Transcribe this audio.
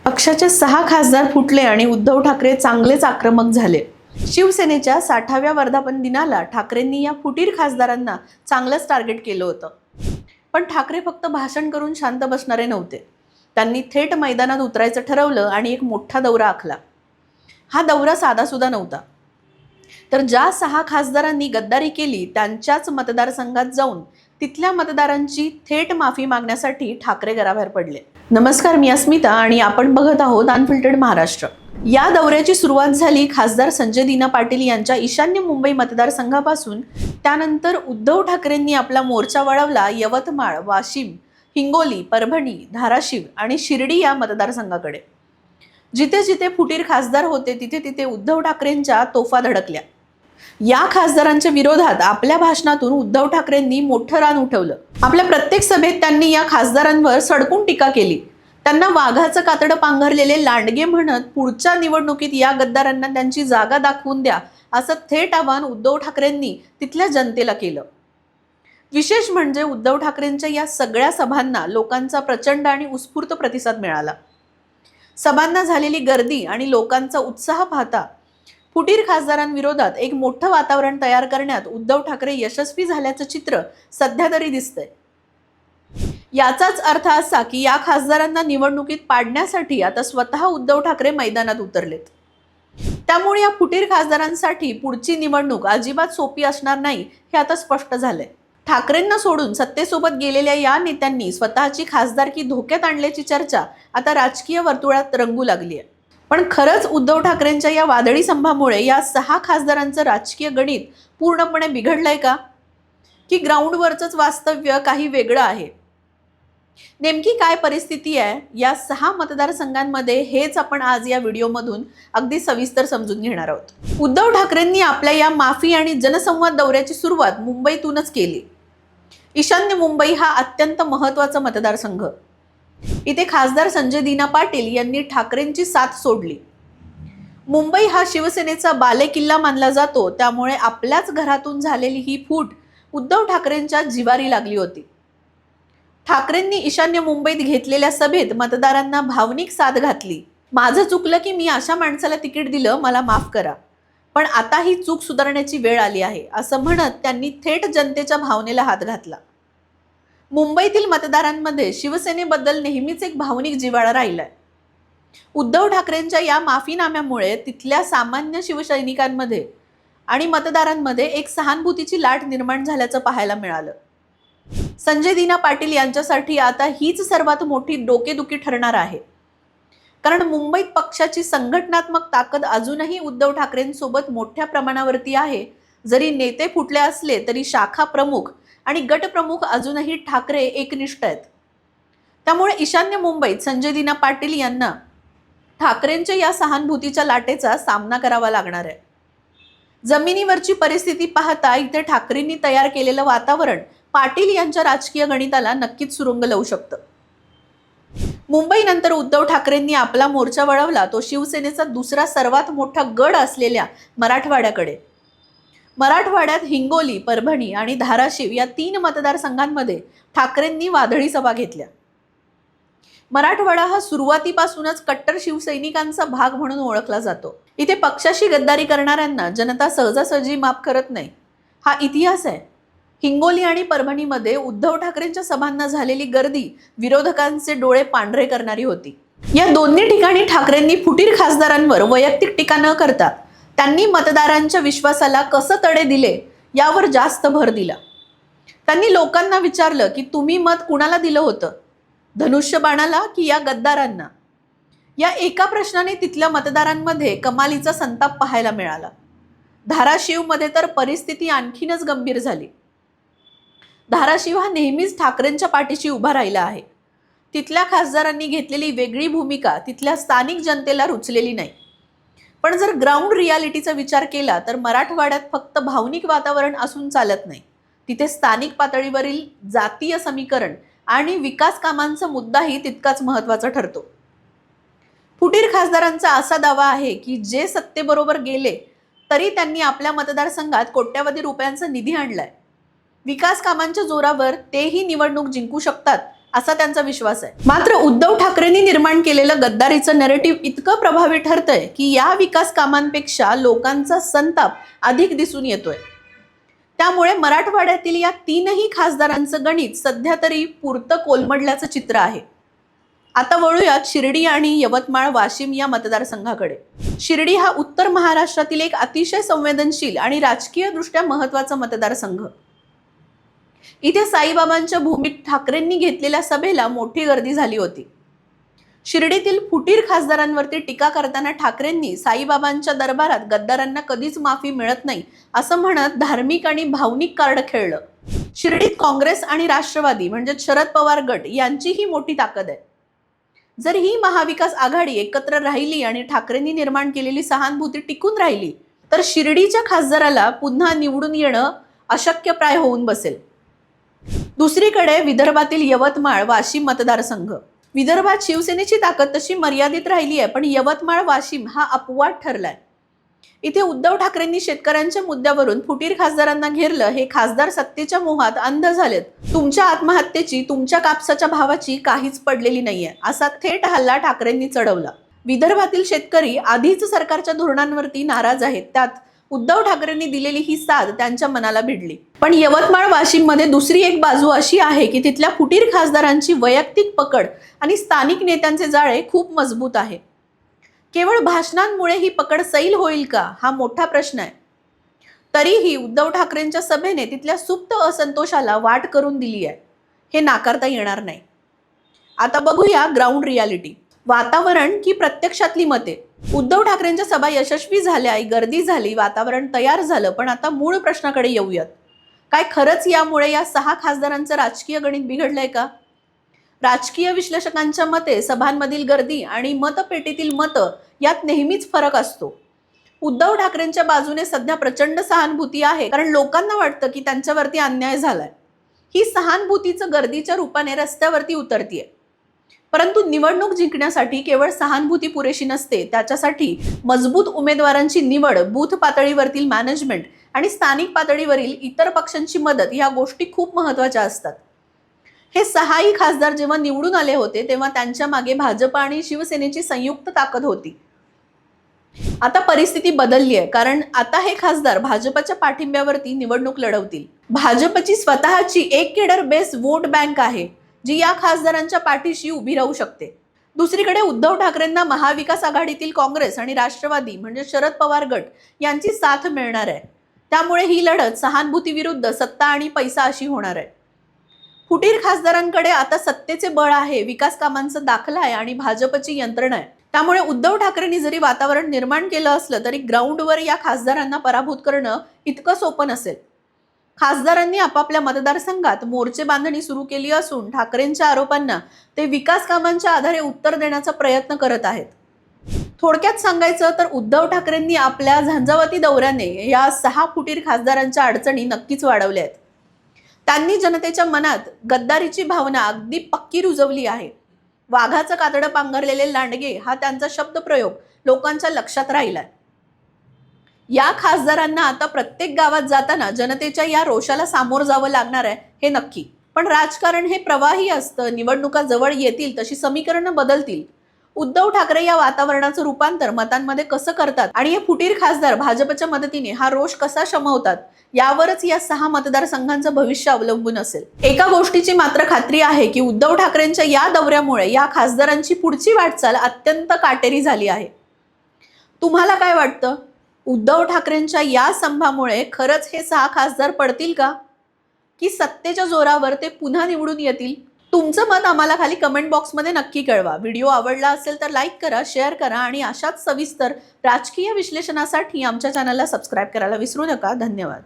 पक्षाचे 6 खासदार फुटले आणि उद्धव ठाकरे चांगलेच आक्रमक झाले। शिवसेनेच्या 60व्या वर्धापन दिनाला ठाकरेंनी या फुटीर खासदारांना चांगलंच टार्गेट केलं होतं। पण ठाकरे फक्त भाषण करून शांत बसणारे नव्हते। त्यांनी थेट मैदानात उतरायचं ठरवलं आणि एक मोठा दौरा आखला। हा दौरा साधासुद्धा नव्हता। तर ज्या 6 खासदारांनी गद्दारी केली त्यांच्याच मतदारसंघात जाऊन तिथल्या मतदारांची थेट माफी मागण्यासाठी ठाकरे घराबाहेर पडले। नमस्कार, मी अस्मिता आणि आपण बघत आहोत अनफिल्टर्ड महाराष्ट्र। या दौऱ्याची सुरुवात झाली खासदार संजय दीना पाटील यांच्या ईशान्य मुंबई मतदारसंघापासून। त्यानंतर उद्धव ठाकरेंनी आपला मोर्चा वळवला यवतमाळ, वाशिम, हिंगोली, परभणी, धाराशिव आणि शिर्डी या मतदारसंघाकडे। जिथे जिथे फुटीर खासदार होते तिथे तिथे उद्धव ठाकरेंच्या तोफा धडकल्या। या खासदारांच्या विरोधात आपल्या भाषणातून उद्धव ठाकरेंनी मोठं रान उठवलं। आपल्या प्रत्येक सभेत त्यांनी या खासदारांवर सडकून टीका केली। त्यांना वाघाचं कातडं पांघरलेले लांडगे म्हणत पुढच्या निवडणुकीत या गद्दारांना त्यांची जागा दाखवून द्या असं थेट आवाहन उद्धव ठाकरेंनी तिथल्या जनतेला केलं। विशेष म्हणजे उद्धव ठाकरेंच्या या सगळ्या सभांना लोकांचा प्रचंड आणि उत्स्फूर्त प्रतिसाद मिळाला। सभांना झालेली गर्दी आणि लोकांचा उत्साह पाहता फुटीर खासदारांविरोधात एक मोठं वातावरण तयार करण्यात उद्धव ठाकरे यशस्वी झाल्याचं चित्र सध्या तरी दिसतंय। याचाच अर्थ असा की या खासदारांना निवडणुकीत पाडण्यासाठी आता स्वतः उद्धव ठाकरे मैदानात उतरलेत। त्यामुळे या फुटीर खासदारांसाठी पुढची निवडणूक अजिबात सोपी असणार नाही हे आता स्पष्ट झालंय। ठाकरेंना सोडून सत्तेसोबत गेलेल्या या नेत्यांनी स्वतःची खासदारकी धोक्यात आणल्याची चर्चा आता राजकीय वर्तुळात रंगू लागली आहे। पण खरंच उद्धव ठाकरेंच्या या वादळी संभामुळे या 6 खासदारांचं राजकीय गणित पूर्णपणे बिघडलंय का, की ग्राउंडवरचंच वास्तव्य काही वेगळं आहे? नेमकी काय परिस्थिती आहे या 6 मतदारसंघांमध्ये हेच आपण आज या व्हिडिओमधून अगदी सविस्तर समजून घेणार आहोत। उद्धव ठाकरेंनी आपल्या या माफी आणि जनसंवाद दौऱ्याची सुरुवात मुंबईतूनच केली। ईशान्य मुंबई हा अत्यंत महत्त्वाचा मतदारसंघ। इथे खासदार संजय दीना पाटील यांनी ठाकरेंची साथ सोडली। मुंबई हा शिवसेनेचा बालेकिल्ला मानला जातो, त्यामुळे आपल्याच घरातून झालेली ही फूट उद्धव ठाकरेंच्या जिवारी लागली होती। ठाकरेंनी ईशान्य मुंबईत घेतलेल्या सभेत मतदारांना भावनिक साथ घातली। माझं चुकलं की मी अशा माणसाला तिकीट दिलं, मला माफ करा, पण आता ही चूक सुधारण्याची वेळ आली आहे असं म्हणत त्यांनी थेट जनतेच्या भावनेला हात घातला। मुंबईतील मतदारांमध्ये शिवसेनेबद्दल नेहमीच एक भावनिक जिव्हाळा राहिलाय। उद्धव ठाकरेंच्या या माफीनाम्यामुळे तिथल्या सामान्य शिवसैनिकांमध्ये आणि मतदारांमध्ये एक सहानुभूतीची लाट निर्माण झाल्याचं पाहायला मिळालं। संजय दीना पाटील यांच्यासाठी आता हीच सर्वात मोठी डोकेदुखी ठरणार आहे, कारण मुंबईत पक्षाची संघटनात्मक ताकद अजूनही उद्धव ठाकरेंसोबत मोठ्या प्रमाणावरती आहे। जरी नेते फुटले असले तरी शाखा प्रमुख आणि गट प्रमुख अजूनही ठाकरे एकनिष्ठ आहेत। त्यामुळे ईशान्य मुंबईत संजय दीना पाटील यांना ठाकरेंच्या या सहानुभूतीच्या लाटेचा सामना करावा लागणार आहे। जमिनीवरची परिस्थिती पाहता इथे ठाकरेंनी तयार केलेलं वातावरण पाटील यांच्या राजकीय गणिताला नक्कीच सुरुंग लावू शकतं। मुंबईनंतर उद्धव ठाकरेंनी आपला मोर्चा वळवला तो शिवसेनेचा दुसरा सर्वात मोठा गड असलेल्या मराठवाड्याकडे। मराठवाड्यात हिंगोली, परभणी आणि धाराशिव या 3 मतदारसंघांमध्ये ठाकरेंनी वादळी सभा घेतल्या। मराठवाडा हा सुरुवातीपासूनच कट्टर शिवसैनिकांचा भाग म्हणून ओळखला जातो। इथे पक्षाशी गद्दारी करणाऱ्यांना जनता सहजासहजी माफ करत नाही, हा इतिहास आहे। हिंगोली आणि परभणीमध्ये उद्धव ठाकरेंच्या सभांना झालेली गर्दी विरोधकांचे डोळे पांढरे करणारी होती। या दोन्ही ठिकाणी ठाकरेंनी फुटीर खासदारांवर वैयक्तिक टीका न करता त्यांनी मतदारांच्या विश्वासाला कसं तडे दिले यावर जास्त भर दिला। त्यांनी लोकांना विचारलं की तुम्ही मत कुणाला दिलं होतं, धनुष्यबाणाला की या गद्दारांना? या एका प्रश्नाने तिथल्या मतदारांमध्ये कमालीचा संताप पाहायला मिळाला। धाराशिवमध्ये तर परिस्थिती आणखीनच गंभीर झाली। धाराशिव हा नेहमीच ठाकरेंच्या पाठीशी उभा राहिला आहे। तिथल्या खासदारांनी घेतलेली वेगळी भूमिका तिथल्या स्थानिक जनतेला रुचलेली नाही। पण जर ग्राउंड रियालिटीचा विचार केला तर मराठवाड्यात फक्त भावनिक वातावरण असून चालत नाही, तिथे स्थानिक पातळीवरील जातीय समीकरण आणि विकास कामांचा मुद्दाही तितकाच महत्त्वाचा ठरतो। फुटीर खासदारांचा असा दावा आहे की जे सत्तेबरोबर गेले तरी त्यांनी आपल्या मतदारसंघात कोट्यवधी रुपयांचा निधी आणलाय। विकास कामांच्या जोरावर तेही निवडणूक जिंकू शकतात असा त्यांचा विश्वास आहे। मात्र उद्धव ठाकरेंनी निर्माण केलेलं गद्दारीचं नॅरेटिव्ह इतकं प्रभावी ठरतंय की या विकास कामांपेक्षा लोकांचा संताप अधिक दिसून येतोय। त्यामुळे मराठवाड्यातील या तीनही खासदारांचं गणित सध्या तरी पुरतं कोलमडल्याचं चित्र आहे। आता वळूयात शिर्डी आणि यवतमाळ वाशिम या मतदारसंघाकडे। शिर्डी हा उत्तर महाराष्ट्रातील एक अतिशय संवेदनशील आणि राजकीय दृष्ट्या महत्त्वाचा मतदारसंघ। इथे साईबाबांच्या भूमीत ठाकरेंनी घेतलेल्या सभेला मोठी गर्दी झाली होती। शिर्डीतील फुटीर खासदारांवरती टीका करताना ठाकरेंनी साईबाबांच्या दरबारात गद्दारांना कधीच माफी मिळत नाही असं म्हणत धार्मिक आणि भावनिक कार्ड खेळलं। शिर्डीत काँग्रेस आणि राष्ट्रवादी म्हणजे शरद पवार गट यांचीही मोठी ताकद आहे। जर ही महाविकास आघाडी एकत्र राहिली आणि ठाकरेंनी निर्माण केलेली सहानुभूती टिकून राहिली तर शिर्डीच्या खासदाराला पुन्हा निवडून येणं अशक्यप्राय होऊन बसेल। दुसरीकडे विदर्भातील यवतमाळ वाशिम मतदारसंघ। विदर्भात शिवसेनेची ताकद तशी मर्यादित राहिली आहे, पण यवतमाळ वाशिम हा अपवाद ठरलाय। इथे उद्धव ठाकरेंनी शेतकऱ्यांच्या मुद्द्यावरून फुटीर खासदारांना घेरलं। हे खासदार सत्तेच्या मोहात अंध झालेत। तुमच्या आत्महत्येची, तुमच्या कापसाच्या भावाची काहीच पडलेली नाहीये असा थेट हल्ला ठाकरेंनी चढवला। विदर्भातील शेतकरी आधीच सरकारच्या धोरणांवरती नाराज आहेत, त्यात उद्धव ठाकरेंनी दिलेली ही साथ त्यांच्या मनाला भिडली। पण यवतमाळ वाशिम मध्ये दुसरी एक बाजू अशी आहे की तिथल्या फुटीर खासदारांची वैयक्तिक पकड आणि स्थानिक नेत्यांचे जाळे खूप मजबूत आहे। केवळ भाषणांमुळे ही पकड सैल होईल का हा मोठा प्रश्न आहे। तरीही उद्धव ठाकरेंच्या सभेने तिथल्या सुप्त असंतोषाला वाट करून दिली आहे, हे नाकारता येणार नाही। आता बघूया ग्राउंड रियालिटी, वातावरण की प्रत्यक्षातली मते। उद्धव ठाकरेंच्या सभा यशस्वी झाल्या, गर्दी झाली, वातावरण तयार झालं, पण आता मूळ प्रश्नाकडे येऊयात। काय खरंच यामुळे या 6 खासदारांचं राजकीय गणित बिघडलंय का? राजकीय विश्लेषकांच्या मते सभांमधील गर्दी आणि मतपेटीतील मतं यात नेहमीच फरक असतो। उद्धव ठाकरेंच्या बाजूने सध्या प्रचंड सहानुभूती आहे, कारण लोकांना वाटतं की त्यांच्यावरती अन्याय झालाय। ही सहानुभूतीचं गर्दीच्या रूपाने रस्त्यावरती उतरतीये। परंतु निवडणूक जिंकण्यासाठी केवळ सहानुभूती पुरेशी नसते, त्याच्यासाठी मजबूत उमेदवारांची निवड, बूथ पातळीवरतील मॅनेजमेंट आणि स्थानिक पातळीवरील इतर पक्षांची मदत या गोष्टी खूप महत्त्वाच्या असतात। हे 6ही खासदार जेव्हा निवडून आले होते तेव्हा त्यांच्या मागे भाजप आणि शिवसेनेची संयुक्त ताकद होती। आता परिस्थिती बदलली आहे, कारण आता हे खासदार भाजपच्या पाठिंब्यावरती निवडणूक लढवतील। भाजपची स्वतःची एक केडर बेस वोट बँक आहे जी या खासदारांच्या पाठीशी उभी राहू शकते। दुसरीकडे उद्धव ठाकरेंना महाविकास आघाडीतील काँग्रेस आणि राष्ट्रवादी म्हणजे शरद पवार गट यांची साथ मिळणार आहे। त्यामुळे ही लढत सहानुभूती विरुद्ध सत्ता आणि पैसा अशी होणार आहे। फुटीर खासदारांकडे आता सत्तेचे बळ आहे, विकास कामांचा दाखला आहे आणि भाजपची यंत्रणा आहे। त्यामुळे उद्धव ठाकरेंनी जरी वातावरण निर्माण केलं असलं तरी ग्राउंडवर या खासदारांना पराभूत करणं इतकं सोपं नसेल। खासदारांनी आपापल्या मतदारसंघात मोर्चे बांधणी सुरू केली असून ठाकरेंच्या आरोपांना ते विकास कामांच्या आधारे उत्तर देण्याचा प्रयत्न करत आहेत। थोडक्यात सांगायचं तर उद्धव ठाकरेंनी आपल्या झंझावाती दौऱ्याने या 6 फुटीर खासदारांच्या अडचणी नक्कीच वाढवल्या आहेत। त्यांनी जनतेच्या मनात गद्दारीची भावना अगदी पक्की रुजवली आहे। वाघाचं कातडं पांघरलेले लांडगे हा त्यांचा शब्दप्रयोग लोकांच्या लक्षात राहिलाय। या खासदारांना आता प्रत्येक गावात जाताना जनतेच्या या रोषाला सामोर जावं लागणार आहे हे नक्की। पण राजकारण हे प्रवाही असतं, निवडणुका जवळ येतील तशी समीकरणं बदलतील। उद्धव ठाकरे या वातावरणाचं रूपांतर मतांमध्ये कसं करतात आणि हे फुटीर खासदार भाजपच्या मदतीने हा रोष कसा शमवतात यावरच या 6 मतदारसंघांचं भविष्य अवलंबून असेल। एका गोष्टीची मात्र खात्री आहे की उद्धव ठाकरेंच्या या दौऱ्यामुळे या खासदारांची पुढची वाटचाल अत्यंत काटेरी झाली आहे। तुम्हाला काय वाटतं? उद्धव ठाकरेंच्या या संभामुळे खरंच हे 6 खासदार पडतील का, की सत्तेच्या जोरावर ते पुन्हा निवडून येतील? तुमचं मत आम्हाला खाली कमेंट बॉक्समध्ये नक्की कळवा। व्हिडिओ आवडला असेल तर लाईक करा, शेअर करा आणि अशाच सविस्तर राजकीय विश्लेषणासाठी आमच्या चॅनलला सबस्क्राईब करायला विसरू नका। धन्यवाद।